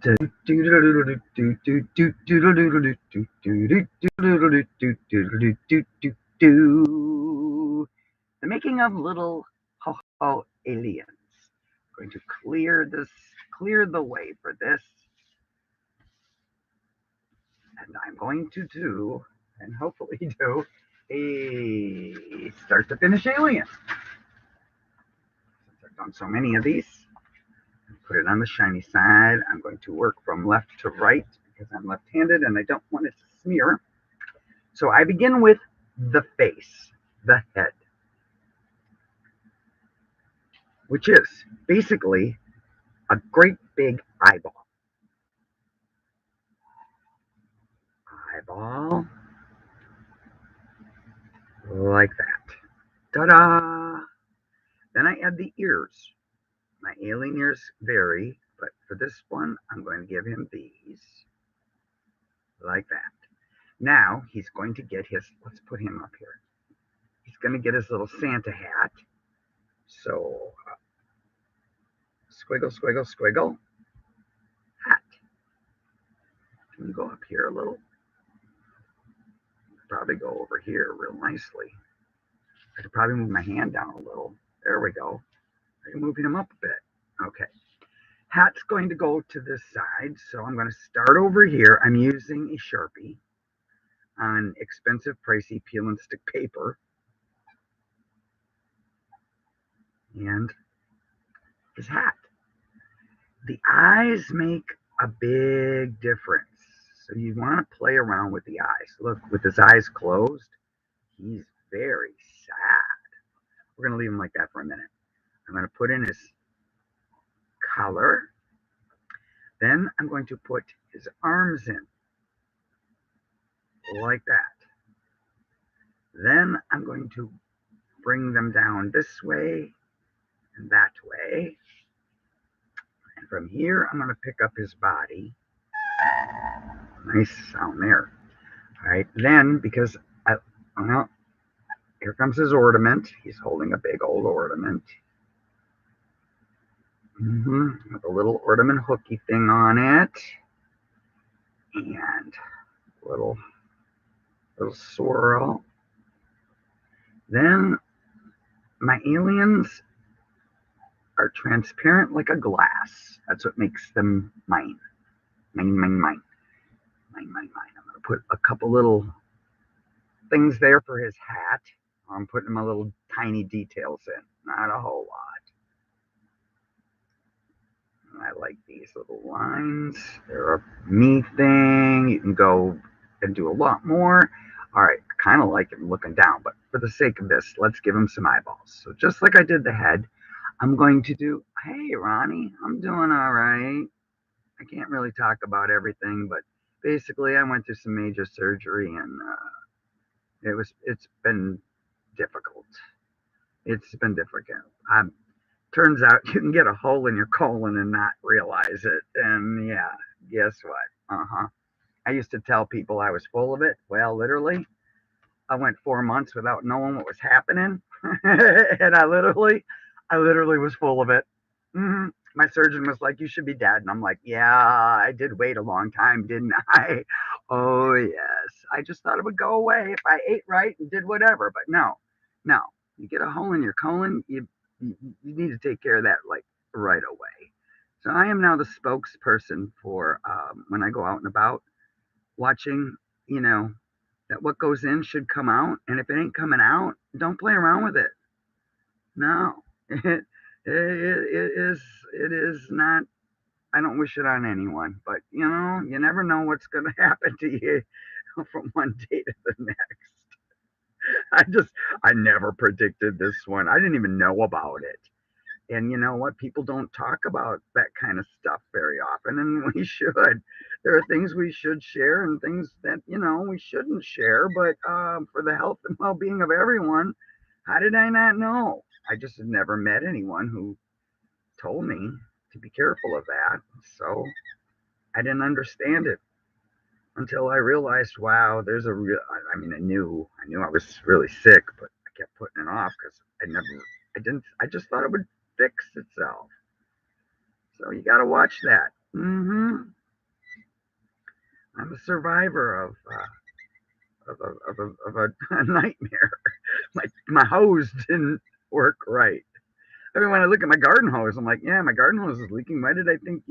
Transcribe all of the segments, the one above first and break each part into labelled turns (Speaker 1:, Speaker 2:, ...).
Speaker 1: The making of little ho ho aliens. I'm going to clear the way for this, and I'm going to do, and hopefully do, a start to finish alien. Since I've done so many of these, put it on the shiny side. I'm going to work from left to right because I'm left-handed and I don't want it to smear. So I begin with the face, the head, which is basically a great big eyeball. Eyeball, like that. Ta-da! Then I add the ears. My alien ears vary, but for this one, I'm going to give him these, like that. Now he's going to get his, let's put him up here. He's going to get his little Santa hat. So, squiggle, squiggle, squiggle, hat. Can we go up here a little? Probably go over here real nicely. I could probably move my hand down a little. There we go. I can move him up a bit. Okay. Hat's going to go to this side, so I'm going to start over here. I'm using a Sharpie on expensive, pricey peel and stick paper. And his hat. The eyes make a big difference. So you want to play around with the eyes. Look, with his eyes closed, he's very sad. We're going to leave him like that for a minute. I'm going to put in his collar. Then I'm going to put his arms in, like that. Then I'm going to bring them down this way and that way. And from here, I'm going to pick up his body. Nice sound there. All right, then, because well, here comes his ornament. He's holding a big old ornament. With a little ornament hooky thing on it. And little swirl. Then my aliens are transparent like a glass. That's what makes them mine. Mine, mine, mine. Mine, mine, mine. I'm going to put a couple little things there for his hat. I'm putting my little tiny details in. Not a whole lot. I like these little lines. They're a me thing. You can go and do a lot more. All right, I kind of like him looking down, but for the sake of this, let's give him some eyeballs. So just like I did the head, I'm going to do, hey, Ronnie, I'm doing all right. I can't really talk about everything, but basically I went through some major surgery and it's been difficult. It's been difficult. Turns out you can get a hole in your colon and not realize it. And yeah, guess what? I used to tell people I was full of it. Well, literally, I went 4 months without knowing what was happening, and I literally was full of it. My surgeon was like, "You should be dead," and I'm like, "Yeah, I did wait a long time, didn't I?" Oh yes, I just thought it would go away if I ate right and did whatever, but no, no. You get a hole in your colon, you need to take care of that like right away. So I am now the spokesperson for when I go out and about, watching, that what goes in should come out, and if it ain't coming out, don't play around with it. No, it is not. I don't wish it on anyone, but you never know what's going to happen to you from one day to the next. I just I never predicted this one. I didn't even know about it. And you know what? People don't talk about that kind of stuff very often, and we should. There are things we should share and things that, we shouldn't share, but for the health and well being of everyone, how did I not know? I just had never met anyone who told me to be careful of that. So I didn't understand it until I realized, wow, there's a real, I mean, I knew I was really sick, but I kept putting it off because I just thought it would fix itself. So you got to watch that. Mm-hmm. I'm a survivor of a nightmare. My hose didn't work right. I mean, when I look at my garden hose, I'm like, yeah, my garden hose is leaking. Why did I think,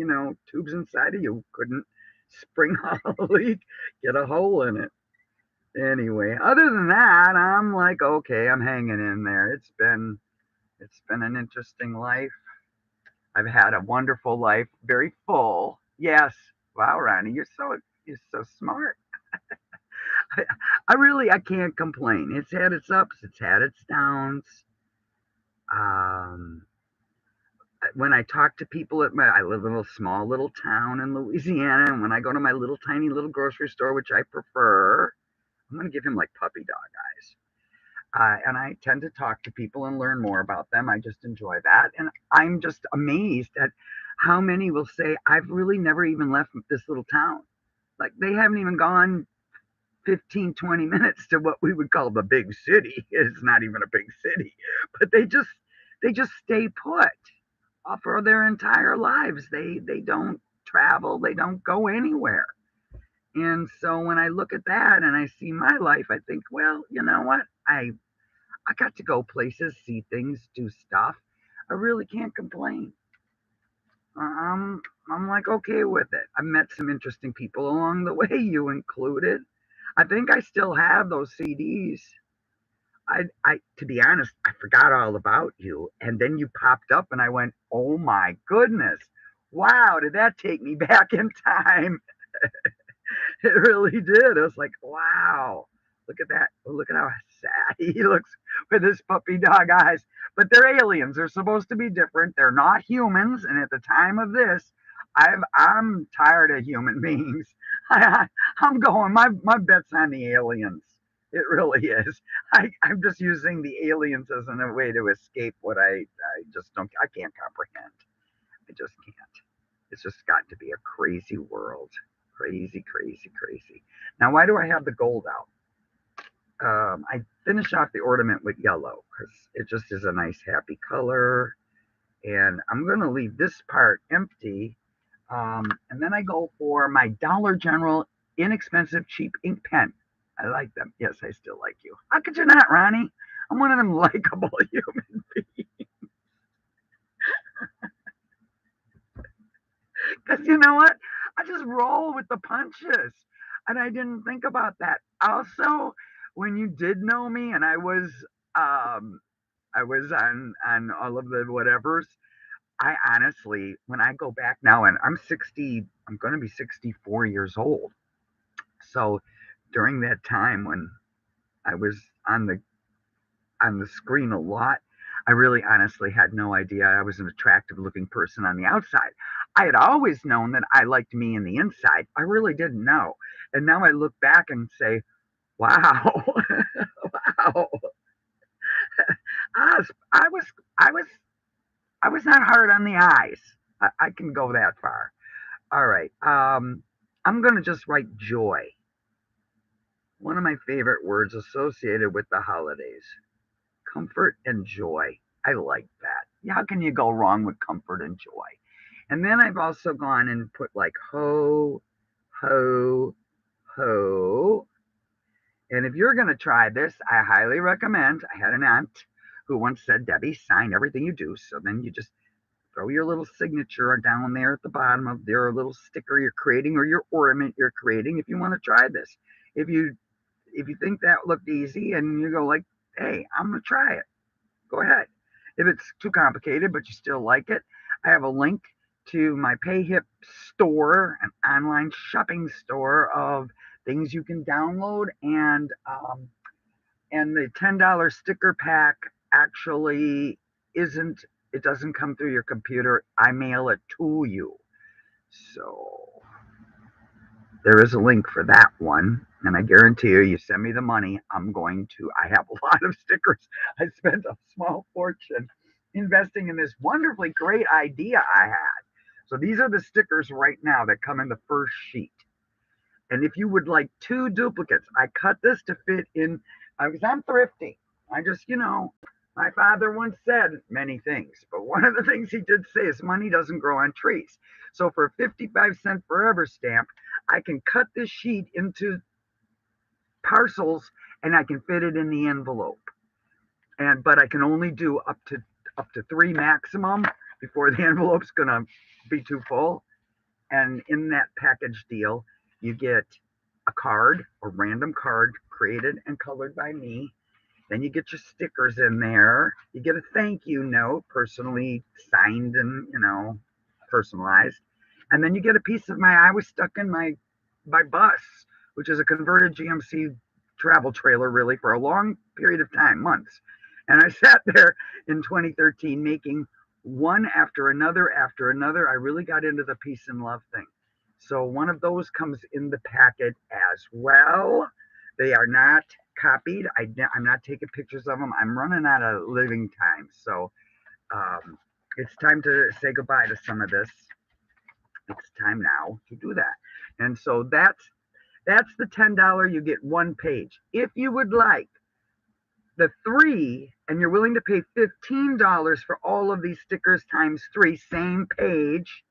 Speaker 1: tubes inside of you couldn't spring a leak, get a hole in it? Anyway, other than that, I'm like, okay, I'm hanging in there. It's been an interesting life. I've had a wonderful life, very full. Yes. Wow, Ronnie, you're so smart. I, I can't complain. It's had its ups, it's had its downs. Um, when I talk to people I live in a small little town in Louisiana, and when I go to my little tiny little grocery store, which I prefer, I'm going to give him like puppy dog eyes. And I tend to talk to people and learn more about them. I just enjoy that. And I'm just amazed at how many will say, I've really never even left this little town. Like they haven't even gone 15, 20 minutes to what we would call the big city. It's not even a big city, but they just stay put for their entire lives. They don't travel, they don't go anywhere. And so when I look at that and I see my life, I think, well, you know what? I got to go places, see things, do stuff. I really can't complain. I'm I'm like okay with it. I met some interesting people along the way, you included. I think I still have those CDs. I to be honest, I forgot all about you, and then you popped up, and I went, "Oh my goodness, wow! Did that take me back in time?" It really did. I was like, "Wow, look at that! Look at how sad he looks with his puppy dog eyes." But they're aliens. They're supposed to be different. They're not humans. And at the time of this, I'm tired of human beings. I, I'm going. My bet's on the aliens. It really is. I'm just using the aliens as a way to escape what I just don't. I can't comprehend. I just can't. It's just got to be a crazy world. Crazy, crazy, crazy. Now, why do I have the gold out? I finish off the ornament with yellow because it just is a nice, happy color. And I'm going to leave this part empty. And then I go for my Dollar General inexpensive, cheap ink pen. I like them. Yes, I still like you. How could you not, Ronnie? I'm one of them likable human beings. Because you know what? I just roll with the punches. And I didn't think about that. Also, when you did know me and um I was on all of the whatevers, I honestly, when I go back now and I'm 60, I'm going to be 64 years old. So during that time when I was on the on the screen a lot, I really honestly had no idea I was an attractive looking person on the outside. I had always known that I liked me in the inside. I really didn't know. And now I look back and say, wow, wow. I was, I was, I was, I was not hard on the eyes. I can go that far. All right. I'm going to just write joy. One of my favorite words associated with the holidays. Comfort and joy. I like that. How can you go wrong with comfort and joy? And then I've also gone and put like ho, ho, ho. And if you're going to try this, I highly recommend. I had an aunt who once said, Debbie, sign everything you do. So then you just throw your little signature down there at the bottom of your little sticker you're creating or your ornament you're creating if you want to try this. If you think that looked easy and you go like, hey, I'm gonna try it, go ahead. If it's too complicated but you still like it, I have a link to my PayHip store, an online shopping store of things you can download, and the $10 sticker pack actually isn't. It doesn't come through your computer. I mail it to you. So there is a link for that one. And I guarantee you, you send me the money, I have a lot of stickers. I spent a small fortune investing in this wonderfully great idea I had. So these are the stickers right now that come in the first sheet. And if you would like two duplicates, I cut this to fit in, because I'm thrifty. I just, My father once said many things, but one of the things he did say is money doesn't grow on trees. So for a 55-cent forever stamp, I can cut this sheet into parcels and I can fit it in the envelope. And but I can only do up to three maximum before the envelope's gonna be too full. And in that package deal, you get a card, a random card created and colored by me. Then you get your stickers in there. You get a thank you note, personally signed and personalized. And then you get a piece of my. I was stuck in my bus, which is a converted GMC travel trailer, really for a long period of time, months. And I sat there in 2013 making one after another after another. I really got into the peace and love thing. So one of those comes in the packet as well. They are not copied. I'm not taking pictures of them. I'm running out of living time. So um, it's time to say goodbye to some of this. It's time now to do that. And so that's the $10. You get one page. If you would like the three and you're willing to pay $15 for all of these stickers times three, same page,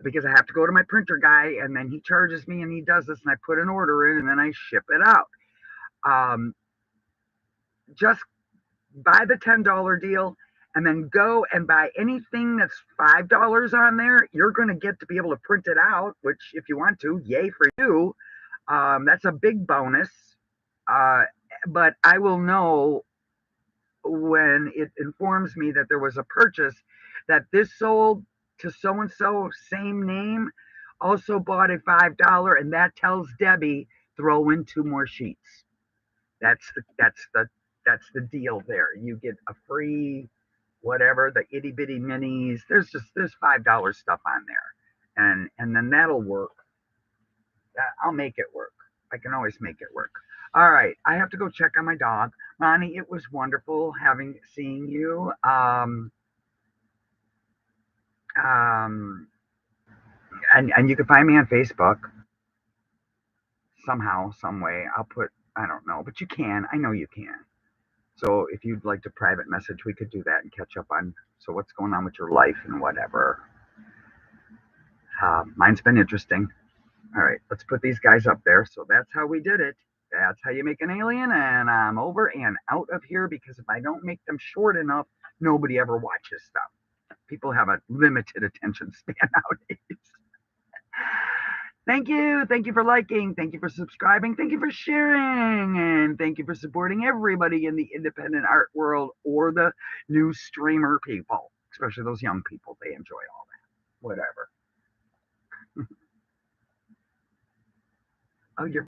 Speaker 1: because I have to go to my printer guy and then he charges me and he does this and I put an order in and then I ship it out. Um, just buy the $10 deal and then go and buy anything that's $5 on there. You're going to get to be able to print it out, which if you want to, yay for you. That's a big bonus. Uh, but I will know when it informs me that there was a purchase that this sold to so and so, same name, also bought a $5, and that tells Debbie throw in two more sheets. That's the deal there. You get a free whatever, the itty bitty minis. There's $5 stuff on there, and then that'll work. I'll make it work. I can always make it work. All right, I have to go check on my dog. Ronnie, it was wonderful seeing you. Um, and you can find me on Facebook somehow, some way. I don't know, but you can. I know you can. So if you'd like to private message, we could do that and catch up on what's going on with your life and whatever. Mine's been interesting. All right, let's put these guys up there. So that's how we did it. That's how you make an alien. And I'm over and out of here because if I don't make them short enough, nobody ever watches stuff. People have a limited attention span nowadays. Thank you. Thank you for liking. Thank you for subscribing. Thank you for sharing. And thank you for supporting everybody in the independent art world or the new streamer people, especially those young people. They enjoy all that. Whatever. Oh, you're